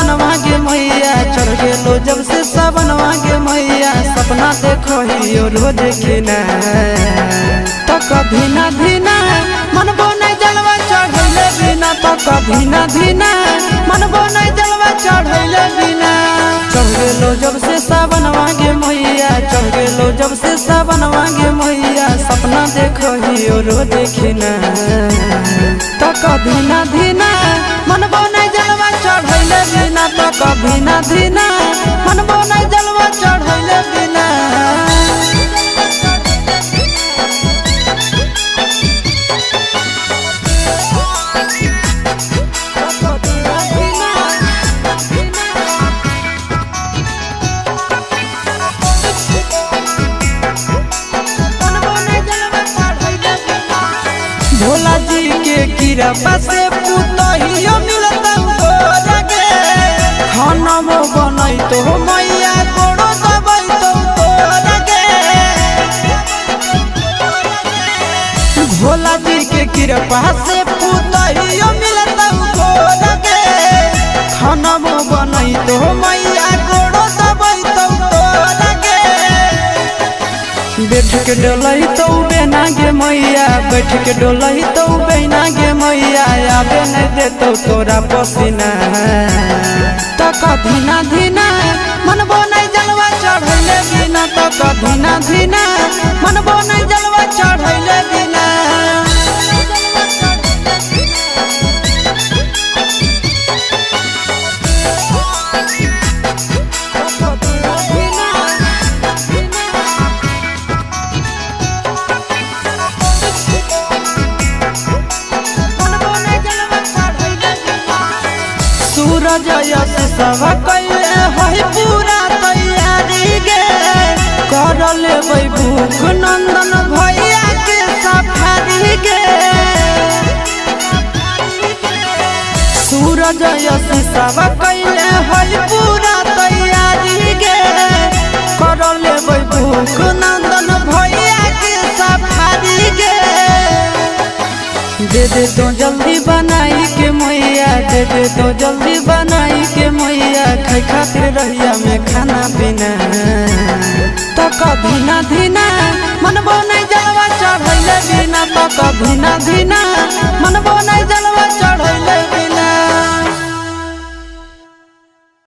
सावनवा गे मैया चढ़ गेलो जब से सावनवा गे मैया सपना देखो ही रोज खिना तो कभी ना धीना मनबो नहीं जलवा चढ़ैले बिना तो कभी ना धीना मनबो नहीं जलवा चढ़ैले बिना चढ़ गेलो जब से सावनवा गे मैया चढ़ गेलो जब से सावनवा गे मैया सपना देखो ही रोज खिना तो कभी ना धीना मनबो नहीं जलवा चढ़ैले बिना तो कभी ना धीना मनबो नहीं जलवा चढ़ैले बिना भोला जी के कृपा से पुतहियो मिलता गे खानमो बनई तो मैया गोड़ो दबई तो गे भोला जी के कृपा से पुतहियो मिलता गे खानमो बनई तो मैया गोड़ो दबई तो गे बैठ के डोलई तो बेना गे मैया बैठ के डोलई तो बेना गे मैया आबे नहीं देतो तोरा पसीना तो कभी ना धीना मनबो नहीं जलवा चढ़ैले बिना तो कभी ना धीना मनबो नहीं जलवा चढ़ैले बिना सूरज यश सब कैले है पूरा तैयारी गे कर लेबै भूख नंदन भैया के सफारी गे सूरज यश सब कैले है पूरा तैयारी गे कर लेबै भूख नंदन भैया के सफारी गे दे दे तो जल्दी बनाई के मैया दे दे तो जल्दी बनाई के मैया खाई खातिर रहिया में खाना पीना तो कभी ना धीना मनबो नहीं जलवा चढ़ैले बिना तो कभी ना धीना मनबो नहीं जलवा चढ़ैले